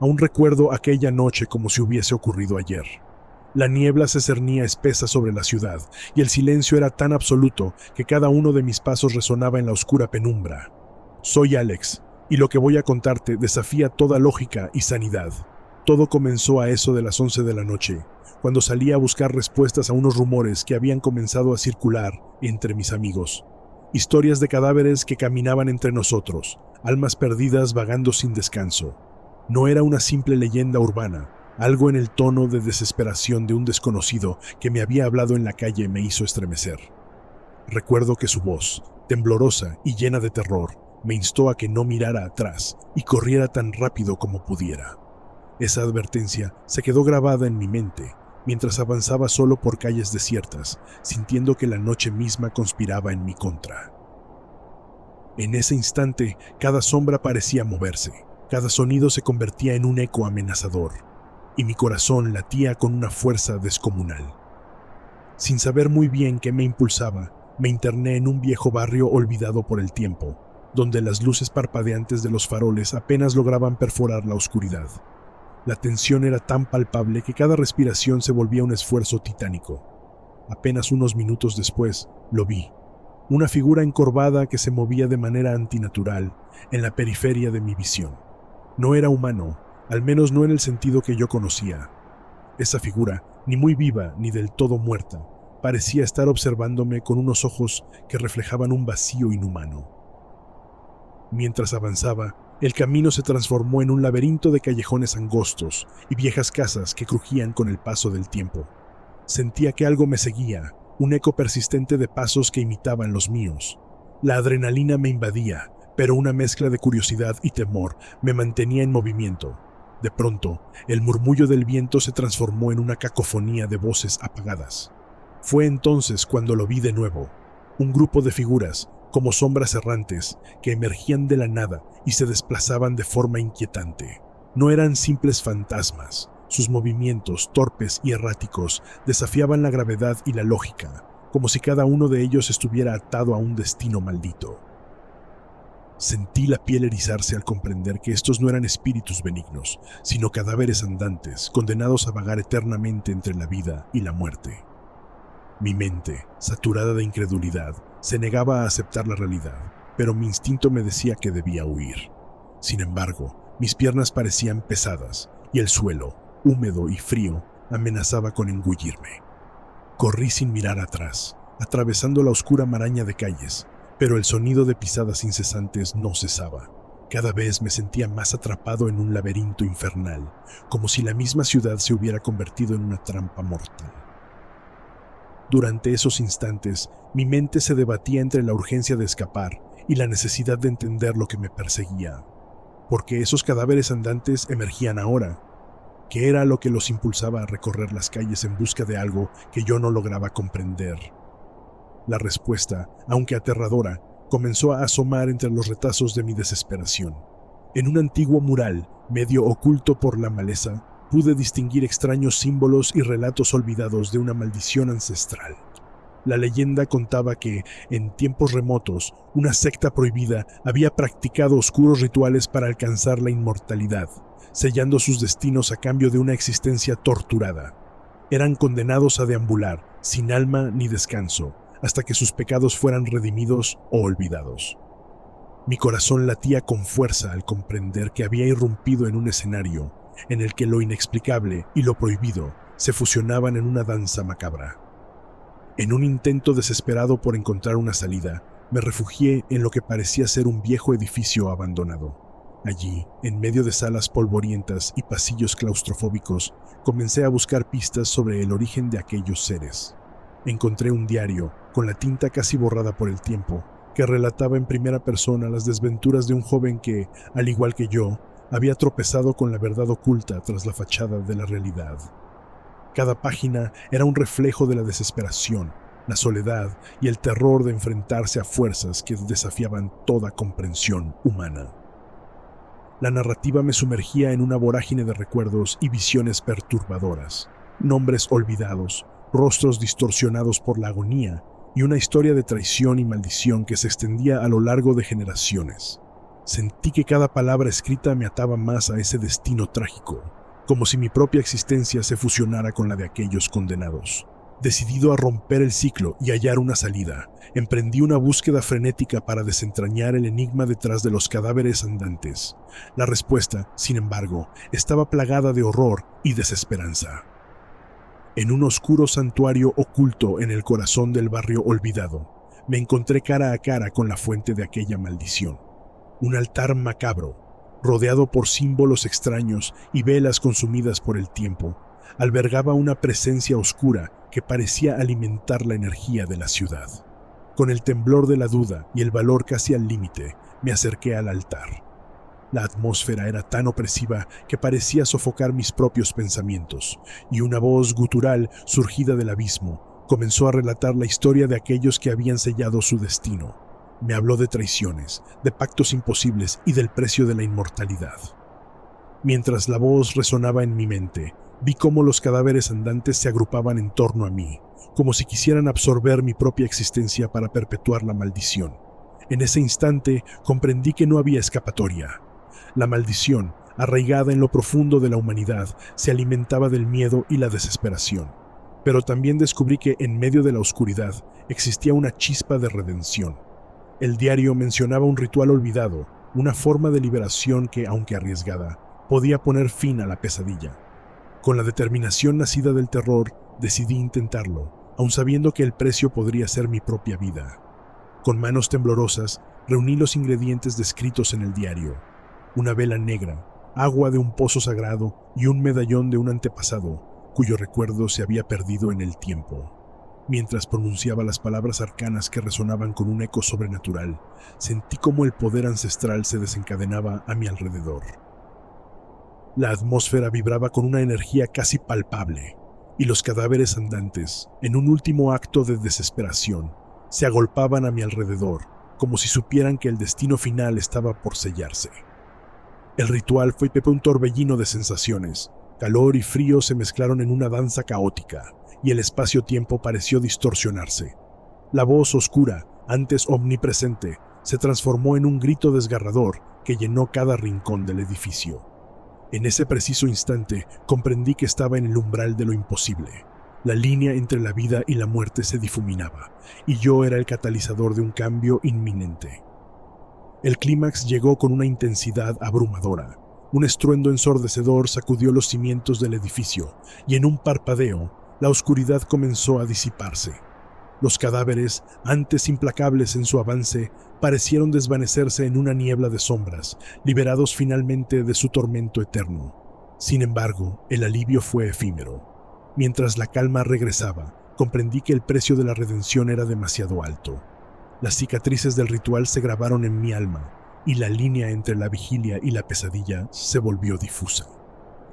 Aún recuerdo aquella noche como si hubiese ocurrido ayer. La niebla se cernía espesa sobre la ciudad, y el silencio era tan absoluto que cada uno de mis pasos resonaba en la oscura penumbra. Soy Alex, y lo que voy a contarte desafía toda lógica y sanidad. Todo comenzó a eso de las 11 de la noche, cuando salí a buscar respuestas a unos rumores que habían comenzado a circular entre mis amigos. Historias de cadáveres que caminaban entre nosotros, almas perdidas vagando sin descanso. No era una simple leyenda urbana. Algo en el tono de desesperación de un desconocido que me había hablado en la calle me hizo estremecer. Recuerdo que su voz, temblorosa y llena de terror, me instó a que no mirara atrás y corriera tan rápido como pudiera. Esa advertencia se quedó grabada en mi mente mientras avanzaba solo por calles desiertas, sintiendo que la noche misma conspiraba en mi contra. En ese instante, cada sombra parecía moverse, cada sonido se convertía en un eco amenazador, y mi corazón latía con una fuerza descomunal. Sin saber muy bien qué me impulsaba, me interné en un viejo barrio olvidado por el tiempo, donde las luces parpadeantes de los faroles apenas lograban perforar la oscuridad. La tensión era tan palpable que cada respiración se volvía un esfuerzo titánico. Apenas unos minutos después, lo vi. Una figura encorvada que se movía de manera antinatural en la periferia de mi visión. No era humano, al menos no en el sentido que yo conocía. Esa figura, ni muy viva ni del todo muerta, parecía estar observándome con unos ojos que reflejaban un vacío inhumano. Mientras avanzaba, el camino se transformó en un laberinto de callejones angostos y viejas casas que crujían con el paso del tiempo. Sentía que algo me seguía, un eco persistente de pasos que imitaban los míos. La adrenalina me invadía, pero una mezcla de curiosidad y temor me mantenía en movimiento. De pronto, el murmullo del viento se transformó en una cacofonía de voces apagadas. Fue entonces cuando lo vi de nuevo. Un grupo de figuras, como sombras errantes, que emergían de la nada y se desplazaban de forma inquietante. No eran simples fantasmas. Sus movimientos, torpes y erráticos, desafiaban la gravedad y la lógica, como si cada uno de ellos estuviera atado a un destino maldito. Sentí la piel erizarse al comprender que estos no eran espíritus benignos, sino cadáveres andantes, condenados a vagar eternamente entre la vida y la muerte. Mi mente, saturada de incredulidad, se negaba a aceptar la realidad, pero mi instinto me decía que debía huir. Sin embargo, mis piernas parecían pesadas, y el suelo, húmedo y frío, amenazaba con engullirme. Corrí sin mirar atrás, atravesando la oscura maraña de calles, pero el sonido de pisadas incesantes no cesaba. Cada vez me sentía más atrapado en un laberinto infernal, como si la misma ciudad se hubiera convertido en una trampa mortal. Durante esos instantes, mi mente se debatía entre la urgencia de escapar y la necesidad de entender lo que me perseguía. Porque esos cadáveres andantes emergían ahora. ¿Qué era lo que los impulsaba a recorrer las calles en busca de algo que yo no lograba comprender? La respuesta, aunque aterradora, comenzó a asomar entre los retazos de mi desesperación. En un antiguo mural, medio oculto por la maleza, pude distinguir extraños símbolos y relatos olvidados de una maldición ancestral. La leyenda contaba que, en tiempos remotos, una secta prohibida había practicado oscuros rituales para alcanzar la inmortalidad, sellando sus destinos a cambio de una existencia torturada. Eran condenados a deambular, sin alma ni descanso, hasta que sus pecados fueran redimidos o olvidados. Mi corazón latía con fuerza al comprender que había irrumpido en un escenario en el que lo inexplicable y lo prohibido se fusionaban en una danza macabra. En un intento desesperado por encontrar una salida, me refugié en lo que parecía ser un viejo edificio abandonado. Allí, en medio de salas polvorientas y pasillos claustrofóbicos, comencé a buscar pistas sobre el origen de aquellos seres. Encontré un diario, con la tinta casi borrada por el tiempo, que relataba en primera persona las desventuras de un joven que, al igual que yo, había tropezado con la verdad oculta tras la fachada de la realidad. Cada página era un reflejo de la desesperación, la soledad y el terror de enfrentarse a fuerzas que desafiaban toda comprensión humana. La narrativa me sumergía en una vorágine de recuerdos y visiones perturbadoras, nombres olvidados, rostros distorsionados por la agonía y una historia de traición y maldición que se extendía a lo largo de generaciones. Sentí que cada palabra escrita me ataba más a ese destino trágico, como si mi propia existencia se fusionara con la de aquellos condenados. Decidido a romper el ciclo y hallar una salida, emprendí una búsqueda frenética para desentrañar el enigma detrás de los cadáveres andantes. La respuesta, sin embargo, estaba plagada de horror y desesperanza. En un oscuro santuario oculto en el corazón del barrio olvidado, me encontré cara a cara con la fuente de aquella maldición. Un altar macabro, rodeado por símbolos extraños y velas consumidas por el tiempo, albergaba una presencia oscura que parecía alimentar la energía de la ciudad. Con el temblor de la duda y el valor casi al límite, me acerqué al altar. La atmósfera era tan opresiva que parecía sofocar mis propios pensamientos, y una voz gutural surgida del abismo comenzó a relatar la historia de aquellos que habían sellado su destino. Me habló de traiciones, de pactos imposibles y del precio de la inmortalidad. Mientras la voz resonaba en mi mente, vi cómo los cadáveres andantes se agrupaban en torno a mí, como si quisieran absorber mi propia existencia para perpetuar la maldición. En ese instante comprendí que no había escapatoria. La maldición, arraigada en lo profundo de la humanidad, se alimentaba del miedo y la desesperación. Pero también descubrí que en medio de la oscuridad existía una chispa de redención. El diario mencionaba un ritual olvidado, una forma de liberación que, aunque arriesgada, podía poner fin a la pesadilla. Con la determinación nacida del terror, decidí intentarlo, aun sabiendo que el precio podría ser mi propia vida. Con manos temblorosas, reuní los ingredientes descritos en el diario: una vela negra, agua de un pozo sagrado y un medallón de un antepasado, cuyo recuerdo se había perdido en el tiempo. Mientras pronunciaba las palabras arcanas que resonaban con un eco sobrenatural, sentí cómo el poder ancestral se desencadenaba a mi alrededor. La atmósfera vibraba con una energía casi palpable, y los cadáveres andantes, en un último acto de desesperación, se agolpaban a mi alrededor, como si supieran que el destino final estaba por sellarse. El ritual fue un torbellino de sensaciones. Calor y frío se mezclaron en una danza caótica, y el espacio-tiempo pareció distorsionarse. La voz oscura, antes omnipresente, se transformó en un grito desgarrador que llenó cada rincón del edificio. En ese preciso instante comprendí que estaba en el umbral de lo imposible. La línea entre la vida y la muerte se difuminaba, y yo era el catalizador de un cambio inminente. El clímax llegó con una intensidad abrumadora. Un estruendo ensordecedor sacudió los cimientos del edificio, y en un parpadeo, la oscuridad comenzó a disiparse. Los cadáveres, antes implacables en su avance, parecieron desvanecerse en una niebla de sombras, liberados finalmente de su tormento eterno. Sin embargo, el alivio fue efímero. Mientras la calma regresaba, comprendí que el precio de la redención era demasiado alto. Las cicatrices del ritual se grabaron en mi alma, y la línea entre la vigilia y la pesadilla se volvió difusa.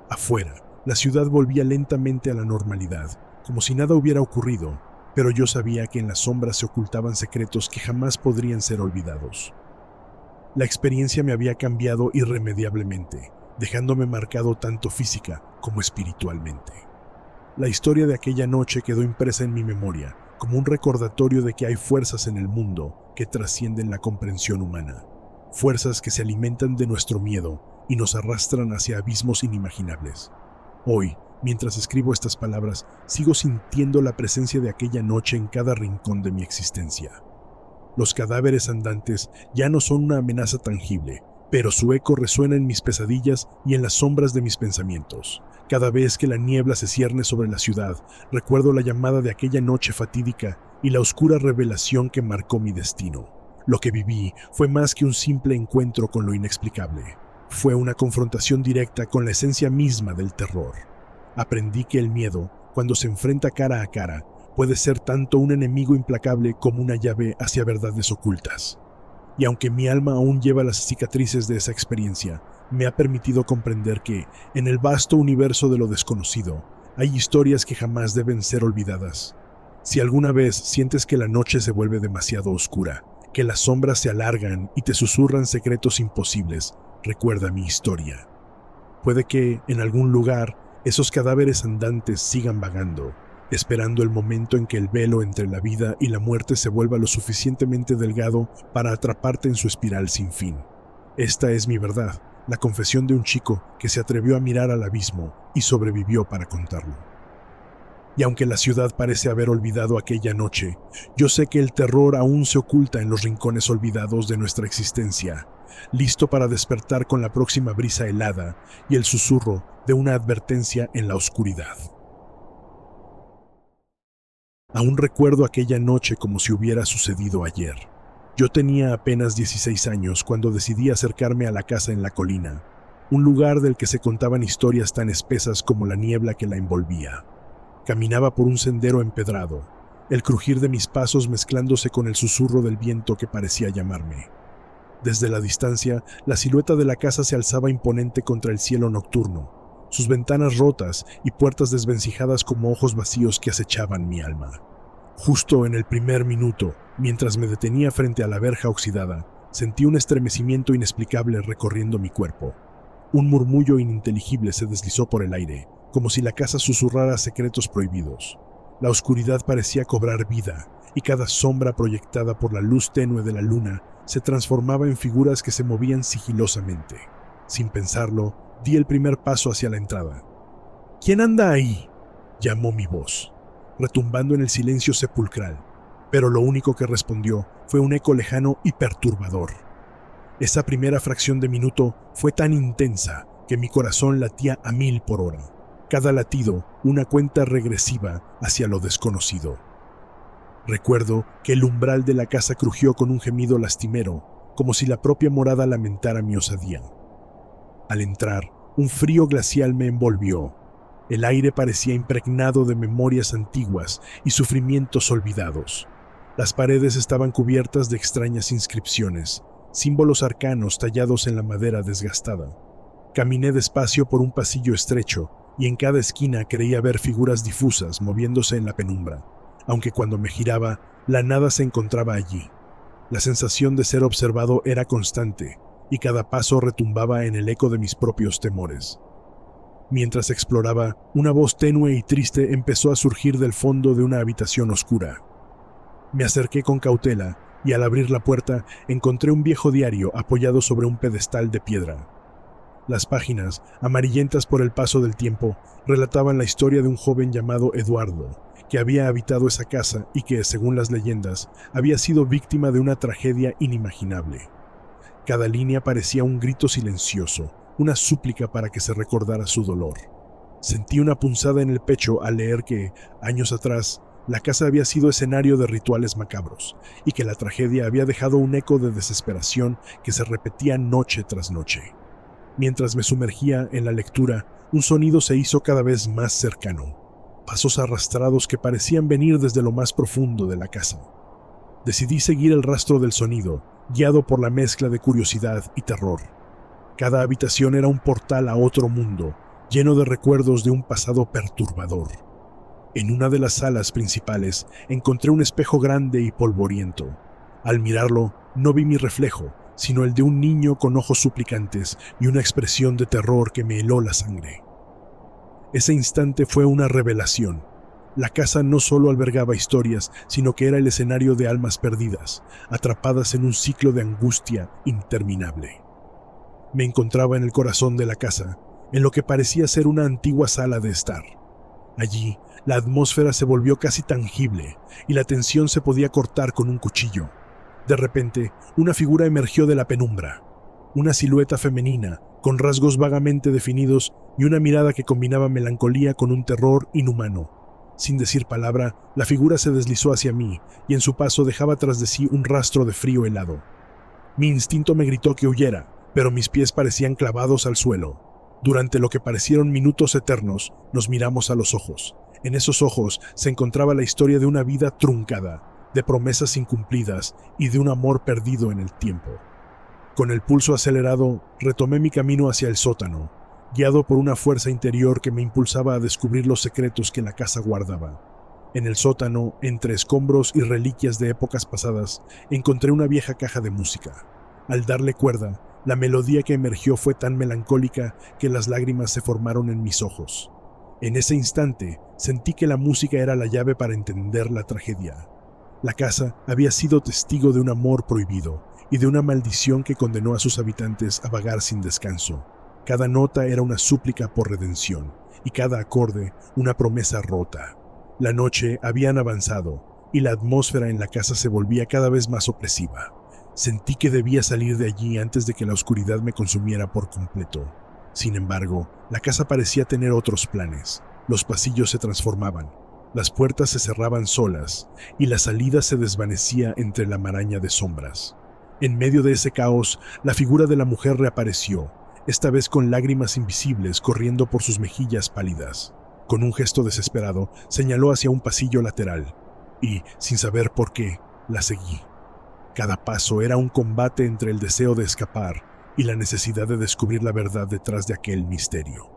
Afuera, la ciudad volvía lentamente a la normalidad, como si nada hubiera ocurrido, pero yo sabía que en las sombras se ocultaban secretos que jamás podrían ser olvidados. La experiencia me había cambiado irremediablemente, dejándome marcado tanto física como espiritualmente. La historia de aquella noche quedó impresa en mi memoria, como un recordatorio de que hay fuerzas en el mundo que trascienden la comprensión humana, fuerzas que se alimentan de nuestro miedo y nos arrastran hacia abismos inimaginables. Hoy, mientras escribo estas palabras, sigo sintiendo la presencia de aquella noche en cada rincón de mi existencia. Los cadáveres andantes ya no son una amenaza tangible, pero su eco resuena en mis pesadillas y en las sombras de mis pensamientos. Cada vez que la niebla se cierne sobre la ciudad, recuerdo la llamada de aquella noche fatídica y la oscura revelación que marcó mi destino. Lo que viví fue más que un simple encuentro con lo inexplicable. Fue una confrontación directa con la esencia misma del terror. Aprendí que el miedo, cuando se enfrenta cara a cara, puede ser tanto un enemigo implacable como una llave hacia verdades ocultas. Y aunque mi alma aún lleva las cicatrices de esa experiencia, me ha permitido comprender que, en el vasto universo de lo desconocido, hay historias que jamás deben ser olvidadas. Si alguna vez sientes que la noche se vuelve demasiado oscura, que las sombras se alargan y te susurran secretos imposibles, recuerda mi historia. Puede que, en algún lugar, esos cadáveres andantes sigan vagando, esperando el momento en que el velo entre la vida y la muerte se vuelva lo suficientemente delgado para atraparte en su espiral sin fin. Esta es mi verdad, la confesión de un chico que se atrevió a mirar al abismo y sobrevivió para contarlo. Y aunque la ciudad parece haber olvidado aquella noche, yo sé que el terror aún se oculta en los rincones olvidados de nuestra existencia, listo para despertar con la próxima brisa helada y el susurro de una advertencia en la oscuridad. Aún recuerdo aquella noche como si hubiera sucedido ayer. Yo tenía apenas 16 años cuando decidí acercarme a la casa en la colina, un lugar del que se contaban historias tan espesas como la niebla que la envolvía. Caminaba por un sendero empedrado, el crujir de mis pasos mezclándose con el susurro del viento que parecía llamarme. Desde la distancia, la silueta de la casa se alzaba imponente contra el cielo nocturno, sus ventanas rotas y puertas desvencijadas como ojos vacíos que acechaban mi alma. Justo en el primer minuto, mientras me detenía frente a la verja oxidada, sentí un estremecimiento inexplicable recorriendo mi cuerpo. Un murmullo ininteligible se deslizó por el aire, como si la casa susurrara secretos prohibidos. La oscuridad parecía cobrar vida, y cada sombra proyectada por la luz tenue de la luna se transformaba en figuras que se movían sigilosamente. Sin pensarlo, di el primer paso hacia la entrada. «¿Quién anda ahí?», llamó mi voz, retumbando en el silencio sepulcral, pero lo único que respondió fue un eco lejano y perturbador. Esa primera fracción de minuto fue tan intensa que mi corazón latía a 1000 por hora. Cada latido, una cuenta regresiva hacia lo desconocido. Recuerdo que el umbral de la casa crujió con un gemido lastimero, como si la propia morada lamentara mi osadía. Al entrar, un frío glacial me envolvió. El aire parecía impregnado de memorias antiguas y sufrimientos olvidados. Las paredes estaban cubiertas de extrañas inscripciones, símbolos arcanos tallados en la madera desgastada. Caminé despacio por un pasillo estrecho, y en cada esquina creía ver figuras difusas moviéndose en la penumbra, aunque cuando me giraba, la nada se encontraba allí. La sensación de ser observado era constante, y cada paso retumbaba en el eco de mis propios temores. Mientras exploraba, una voz tenue y triste empezó a surgir del fondo de una habitación oscura. Me acerqué con cautela, y al abrir la puerta encontré un viejo diario apoyado sobre un pedestal de piedra. Las páginas, amarillentas por el paso del tiempo, relataban la historia de un joven llamado Eduardo, que había habitado esa casa y que, según las leyendas, había sido víctima de una tragedia inimaginable. Cada línea parecía un grito silencioso, una súplica para que se recordara su dolor. Sentí una punzada en el pecho al leer que, años atrás, la casa había sido escenario de rituales macabros, y que la tragedia había dejado un eco de desesperación que se repetía noche tras noche. Mientras me sumergía en la lectura, un sonido se hizo cada vez más cercano. Pasos arrastrados que parecían venir desde lo más profundo de la casa. Decidí seguir el rastro del sonido, guiado por la mezcla de curiosidad y terror. Cada habitación era un portal a otro mundo, lleno de recuerdos de un pasado perturbador. En una de las salas principales encontré un espejo grande y polvoriento. Al mirarlo, no vi mi reflejo, sino el de un niño con ojos suplicantes y una expresión de terror que me heló la sangre. Ese instante fue una revelación. La casa no solo albergaba historias, sino que era el escenario de almas perdidas, atrapadas en un ciclo de angustia interminable. Me encontraba en el corazón de la casa, en lo que parecía ser una antigua sala de estar. Allí, la atmósfera se volvió casi tangible y la tensión se podía cortar con un cuchillo. De repente, una figura emergió de la penumbra. Una silueta femenina, con rasgos vagamente definidos y una mirada que combinaba melancolía con un terror inhumano. Sin decir palabra, la figura se deslizó hacia mí y en su paso dejaba tras de sí un rastro de frío helado. Mi instinto me gritó que huyera, pero mis pies parecían clavados al suelo. Durante lo que parecieron minutos eternos, nos miramos a los ojos. En esos ojos se encontraba la historia de una vida truncada, de promesas incumplidas y de un amor perdido en el tiempo. Con el pulso acelerado, retomé mi camino hacia el sótano, guiado por una fuerza interior que me impulsaba a descubrir los secretos que la casa guardaba. En el sótano, entre escombros y reliquias de épocas pasadas, encontré una vieja caja de música. Al darle cuerda, la melodía que emergió fue tan melancólica que las lágrimas se formaron en mis ojos. En ese instante, sentí que la música era la llave para entender la tragedia. La casa había sido testigo de un amor prohibido, y de una maldición que condenó a sus habitantes a vagar sin descanso. Cada nota era una súplica por redención, y cada acorde una promesa rota. La noche habían avanzado, y la atmósfera en la casa se volvía cada vez más opresiva. Sentí que debía salir de allí antes de que la oscuridad me consumiera por completo. Sin embargo, la casa parecía tener otros planes. Los pasillos se transformaban, las puertas se cerraban solas, y la salida se desvanecía entre la maraña de sombras. En medio de ese caos, la figura de la mujer reapareció, esta vez con lágrimas invisibles corriendo por sus mejillas pálidas. Con un gesto desesperado, señaló hacia un pasillo lateral, y, sin saber por qué, la seguí. Cada paso era un combate entre el deseo de escapar y la necesidad de descubrir la verdad detrás de aquel misterio.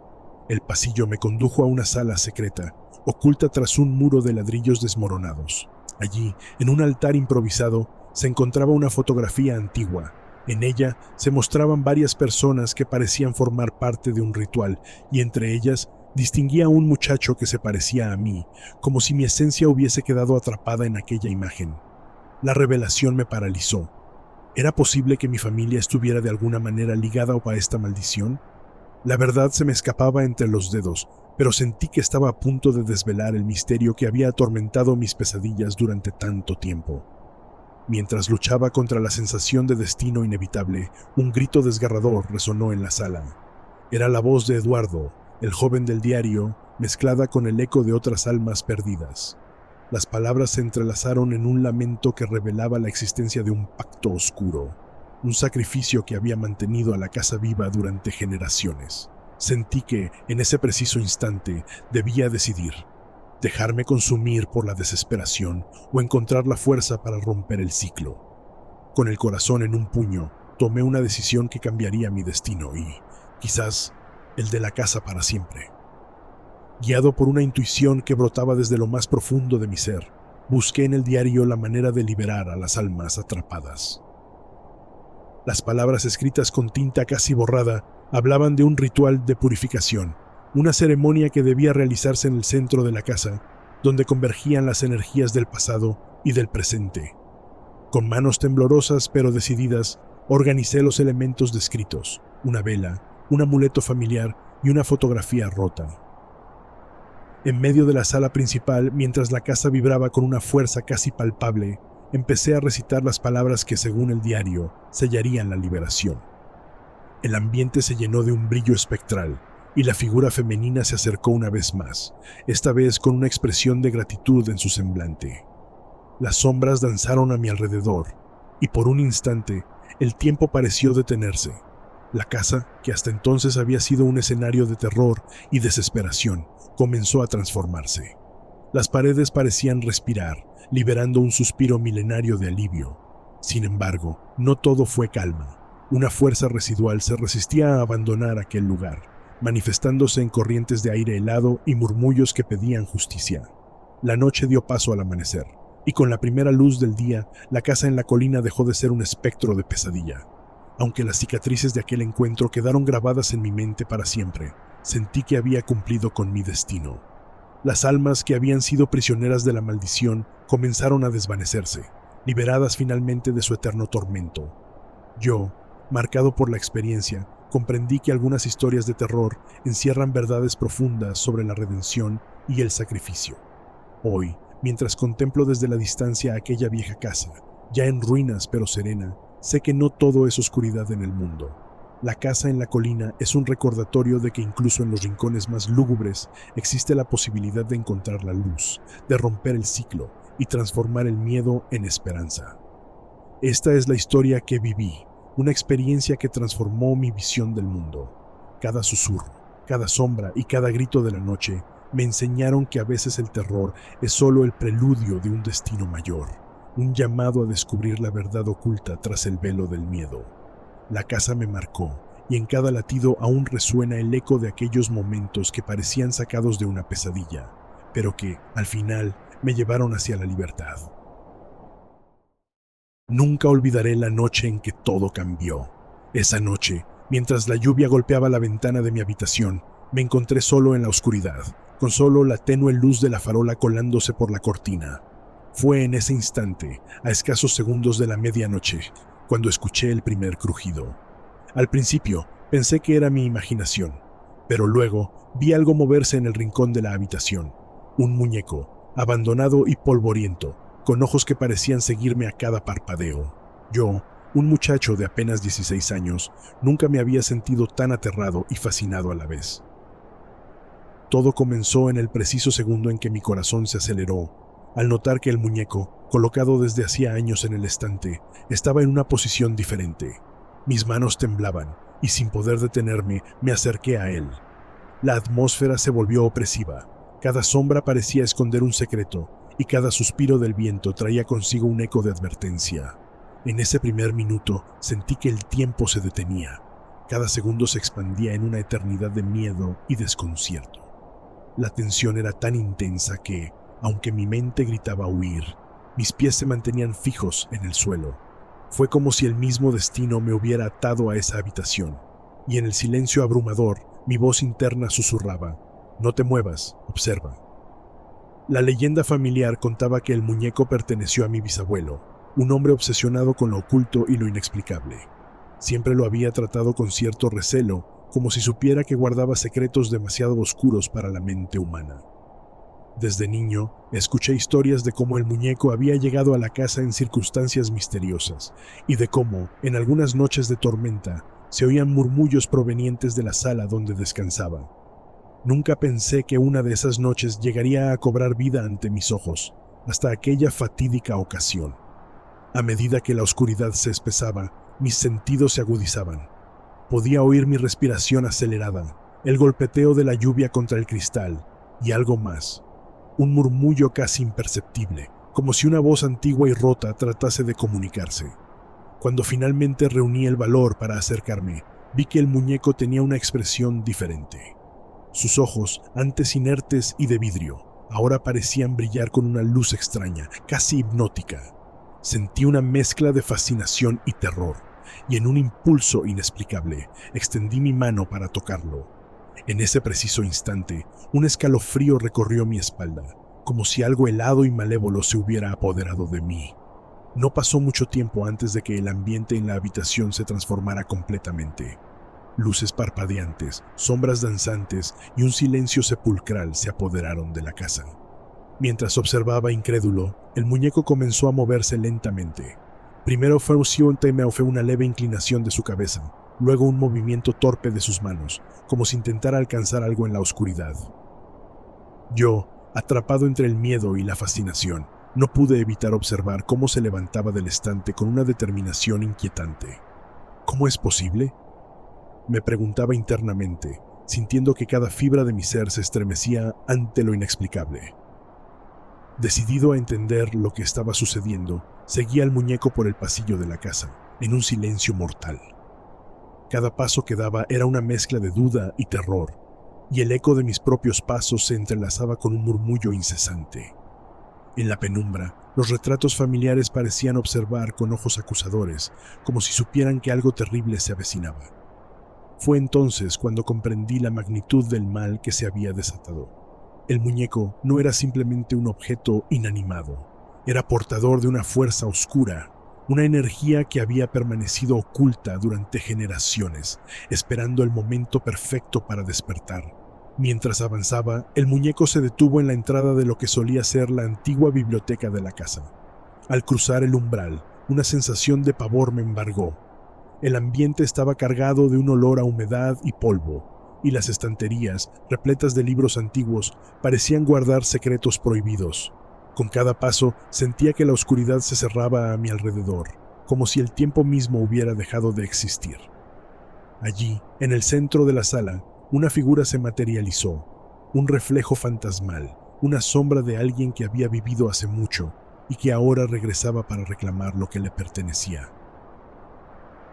El pasillo me condujo a una sala secreta, oculta tras un muro de ladrillos desmoronados. Allí, en un altar improvisado, se encontraba una fotografía antigua. En ella se mostraban varias personas que parecían formar parte de un ritual, y entre ellas distinguía a un muchacho que se parecía a mí, como si mi esencia hubiese quedado atrapada en aquella imagen. La revelación me paralizó. ¿Era posible que mi familia estuviera de alguna manera ligada a esta maldición? La verdad se me escapaba entre los dedos, pero sentí que estaba a punto de desvelar el misterio que había atormentado mis pesadillas durante tanto tiempo. Mientras luchaba contra la sensación de destino inevitable, un grito desgarrador resonó en la sala. Era la voz de Eduardo, el joven del diario, mezclada con el eco de otras almas perdidas. Las palabras se entrelazaron en un lamento que revelaba la existencia de un pacto oscuro, un sacrificio que había mantenido a la casa viva durante generaciones. Sentí que, en ese preciso instante, debía decidir: dejarme consumir por la desesperación o encontrar la fuerza para romper el ciclo. Con el corazón en un puño, tomé una decisión que cambiaría mi destino y, quizás, el de la casa para siempre. Guiado por una intuición que brotaba desde lo más profundo de mi ser, busqué en el diario la manera de liberar a las almas atrapadas. Las palabras escritas con tinta casi borrada hablaban de un ritual de purificación, una ceremonia que debía realizarse en el centro de la casa, donde convergían las energías del pasado y del presente. Con manos temblorosas pero decididas, organicé los elementos descritos: una vela, un amuleto familiar y una fotografía rota. En medio de la sala principal, mientras la casa vibraba con una fuerza casi palpable, empecé a recitar las palabras que, según el diario, sellarían la liberación. El ambiente se llenó de un brillo espectral, y la figura femenina se acercó una vez más, esta vez con una expresión de gratitud en su semblante. Las sombras danzaron a mi alrededor, y por un instante, el tiempo pareció detenerse. La casa, que hasta entonces había sido un escenario de terror y desesperación, comenzó a transformarse. Las paredes parecían respirar, liberando un suspiro milenario de alivio. Sin embargo, no todo fue calma. Una fuerza residual se resistía a abandonar aquel lugar, manifestándose en corrientes de aire helado y murmullos que pedían justicia. La noche dio paso al amanecer, y con la primera luz del día, la casa en la colina dejó de ser un espectro de pesadilla. Aunque las cicatrices de aquel encuentro quedaron grabadas en mi mente para siempre, sentí que había cumplido con mi destino. Las almas que habían sido prisioneras de la maldición comenzaron a desvanecerse, liberadas finalmente de su eterno tormento. Yo, marcado por la experiencia, comprendí que algunas historias de terror encierran verdades profundas sobre la redención y el sacrificio. Hoy, mientras contemplo desde la distancia aquella vieja casa, ya en ruinas pero serena, sé que no todo es oscuridad en el mundo. La casa en la colina es un recordatorio de que incluso en los rincones más lúgubres existe la posibilidad de encontrar la luz, de romper el ciclo y transformar el miedo en esperanza. Esta es la historia que viví, una experiencia que transformó mi visión del mundo. Cada susurro, cada sombra y cada grito de la noche me enseñaron que a veces el terror es solo el preludio de un destino mayor, un llamado a descubrir la verdad oculta tras el velo del miedo. La casa me marcó, y en cada latido aún resuena el eco de aquellos momentos que parecían sacados de una pesadilla, pero que, al final, me llevaron hacia la libertad. Nunca olvidaré la noche en que todo cambió. Esa noche, mientras la lluvia golpeaba la ventana de mi habitación, me encontré solo en la oscuridad, con solo la tenue luz de la farola colándose por la cortina. Fue en ese instante, a escasos segundos de la medianoche, cuando escuché el primer crujido. Al principio pensé que era mi imaginación, pero luego vi algo moverse en el rincón de la habitación. Un muñeco, abandonado y polvoriento, con ojos que parecían seguirme a cada parpadeo. Yo, un muchacho de apenas 16 años, nunca me había sentido tan aterrado y fascinado a la vez. Todo comenzó en el preciso segundo en que mi corazón se aceleró, al notar que el muñeco, colocado desde hacía años en el estante, estaba en una posición diferente. Mis manos temblaban, y sin poder detenerme, me acerqué a él. La atmósfera se volvió opresiva. Cada sombra parecía esconder un secreto, y cada suspiro del viento traía consigo un eco de advertencia. En ese primer minuto sentí que el tiempo se detenía. Cada segundo se expandía en una eternidad de miedo y desconcierto. La tensión era tan intensa que, aunque mi mente gritaba huir, mis pies se mantenían fijos en el suelo. Fue como si el mismo destino me hubiera atado a esa habitación, y en el silencio abrumador, mi voz interna susurraba: «No te muevas, observa». La leyenda familiar contaba que el muñeco perteneció a mi bisabuelo, un hombre obsesionado con lo oculto y lo inexplicable. Siempre lo había tratado con cierto recelo, como si supiera que guardaba secretos demasiado oscuros para la mente humana. Desde niño, escuché historias de cómo el muñeco había llegado a la casa en circunstancias misteriosas y de cómo, en algunas noches de tormenta, se oían murmullos provenientes de la sala donde descansaba. Nunca pensé que una de esas noches llegaría a cobrar vida ante mis ojos, hasta aquella fatídica ocasión. A medida que la oscuridad se espesaba, mis sentidos se agudizaban. Podía oír mi respiración acelerada, el golpeteo de la lluvia contra el cristal y algo más. Un murmullo casi imperceptible, como si una voz antigua y rota tratase de comunicarse. Cuando finalmente reuní el valor para acercarme, vi que el muñeco tenía una expresión diferente. Sus ojos, antes inertes y de vidrio, ahora parecían brillar con una luz extraña, casi hipnótica. Sentí una mezcla de fascinación y terror, y en un impulso inexplicable, extendí mi mano para tocarlo. En ese preciso instante, un escalofrío recorrió mi espalda, como si algo helado y malévolo se hubiera apoderado de mí. No pasó mucho tiempo antes de que el ambiente en la habitación se transformara completamente. Luces parpadeantes, sombras danzantes y un silencio sepulcral se apoderaron de la casa. Mientras observaba incrédulo, el muñeco comenzó a moverse lentamente. Primero fue una leve inclinación de su cabeza, luego un movimiento torpe de sus manos, como si intentara alcanzar algo en la oscuridad. Yo, atrapado entre el miedo y la fascinación, no pude evitar observar cómo se levantaba del estante con una determinación inquietante. ¿Cómo es posible?, me preguntaba internamente, sintiendo que cada fibra de mi ser se estremecía ante lo inexplicable. Decidido a entender lo que estaba sucediendo, seguía al muñeco por el pasillo de la casa, en un silencio mortal. Cada paso que daba era una mezcla de duda y terror, y el eco de mis propios pasos se entrelazaba con un murmullo incesante. En la penumbra, los retratos familiares parecían observar con ojos acusadores, como si supieran que algo terrible se avecinaba. Fue entonces cuando comprendí la magnitud del mal que se había desatado. El muñeco no era simplemente un objeto inanimado, era portador de una fuerza oscura, una energía que había permanecido oculta durante generaciones, esperando el momento perfecto para despertar. Mientras avanzaba, el muñeco se detuvo en la entrada de lo que solía ser la antigua biblioteca de la casa. Al cruzar el umbral, una sensación de pavor me embargó. El ambiente estaba cargado de un olor a humedad y polvo, y las estanterías, repletas de libros antiguos, parecían guardar secretos prohibidos. Con cada paso sentía que la oscuridad se cerraba a mi alrededor, como si el tiempo mismo hubiera dejado de existir. Allí, en el centro de la sala, una figura se materializó, un reflejo fantasmal, una sombra de alguien que había vivido hace mucho y que ahora regresaba para reclamar lo que le pertenecía.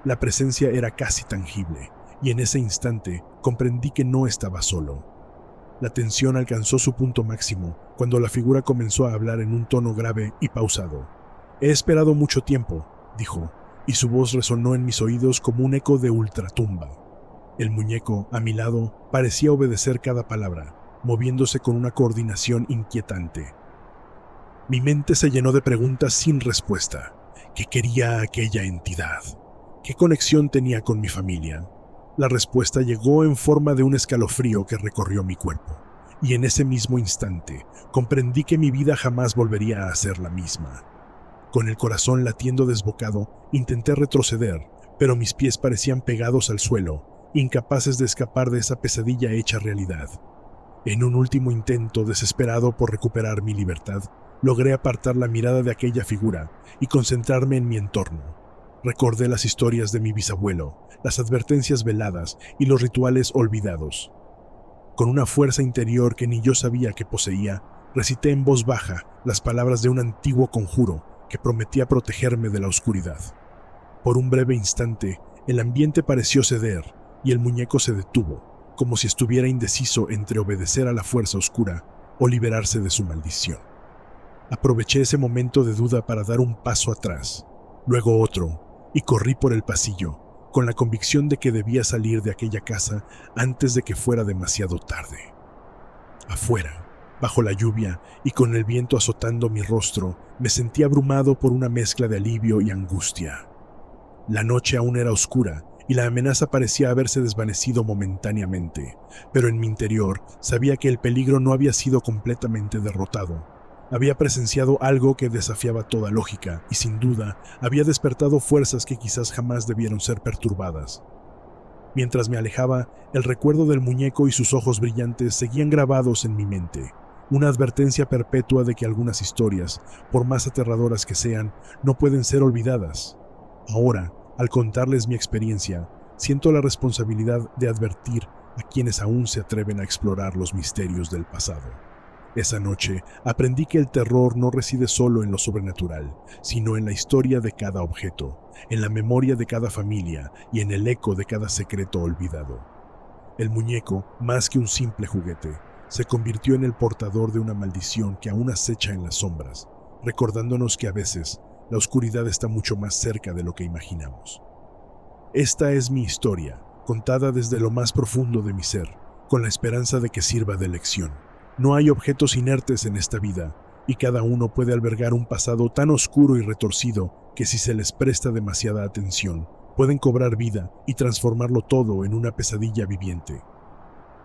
La presencia era casi tangible, y en ese instante comprendí que no estaba solo. La tensión alcanzó su punto máximo cuando la figura comenzó a hablar en un tono grave y pausado. «He esperado mucho tiempo», dijo, y su voz resonó en mis oídos como un eco de ultratumba. El muñeco, a mi lado, parecía obedecer cada palabra, moviéndose con una coordinación inquietante. Mi mente se llenó de preguntas sin respuesta. ¿Qué quería aquella entidad? ¿Qué conexión tenía con mi familia? La respuesta llegó en forma de un escalofrío que recorrió mi cuerpo, y en ese mismo instante comprendí que mi vida jamás volvería a ser la misma. Con el corazón latiendo desbocado, intenté retroceder, pero mis pies parecían pegados al suelo, incapaces de escapar de esa pesadilla hecha realidad. En un último intento desesperado por recuperar mi libertad, logré apartar la mirada de aquella figura y concentrarme en mi entorno. Recordé las historias de mi bisabuelo, las advertencias veladas y los rituales olvidados. Con una fuerza interior que ni yo sabía que poseía, recité en voz baja las palabras de un antiguo conjuro que prometía protegerme de la oscuridad. Por un breve instante, el ambiente pareció ceder y el muñeco se detuvo, como si estuviera indeciso entre obedecer a la fuerza oscura o liberarse de su maldición. Aproveché ese momento de duda para dar un paso atrás, luego otro, y corrí por el pasillo, con la convicción de que debía salir de aquella casa antes de que fuera demasiado tarde. Afuera, bajo la lluvia y con el viento azotando mi rostro, me sentí abrumado por una mezcla de alivio y angustia. La noche aún era oscura y la amenaza parecía haberse desvanecido momentáneamente, pero en mi interior sabía que el peligro no había sido completamente derrotado. Había presenciado algo que desafiaba toda lógica y sin duda había despertado fuerzas que quizás jamás debieron ser perturbadas. Mientras me alejaba, el recuerdo del muñeco y sus ojos brillantes seguían grabados en mi mente, una advertencia perpetua de que algunas historias, por más aterradoras que sean, no pueden ser olvidadas. Ahora, al contarles mi experiencia, siento la responsabilidad de advertir a quienes aún se atreven a explorar los misterios del pasado. Esa noche aprendí que el terror no reside solo en lo sobrenatural, sino en la historia de cada objeto, en la memoria de cada familia y en el eco de cada secreto olvidado. El muñeco, más que un simple juguete, se convirtió en el portador de una maldición que aún acecha en las sombras, recordándonos que a veces la oscuridad está mucho más cerca de lo que imaginamos. Esta es mi historia, contada desde lo más profundo de mi ser, con la esperanza de que sirva de lección. No hay objetos inertes en esta vida, y cada uno puede albergar un pasado tan oscuro y retorcido que si se les presta demasiada atención, pueden cobrar vida y transformarlo todo en una pesadilla viviente.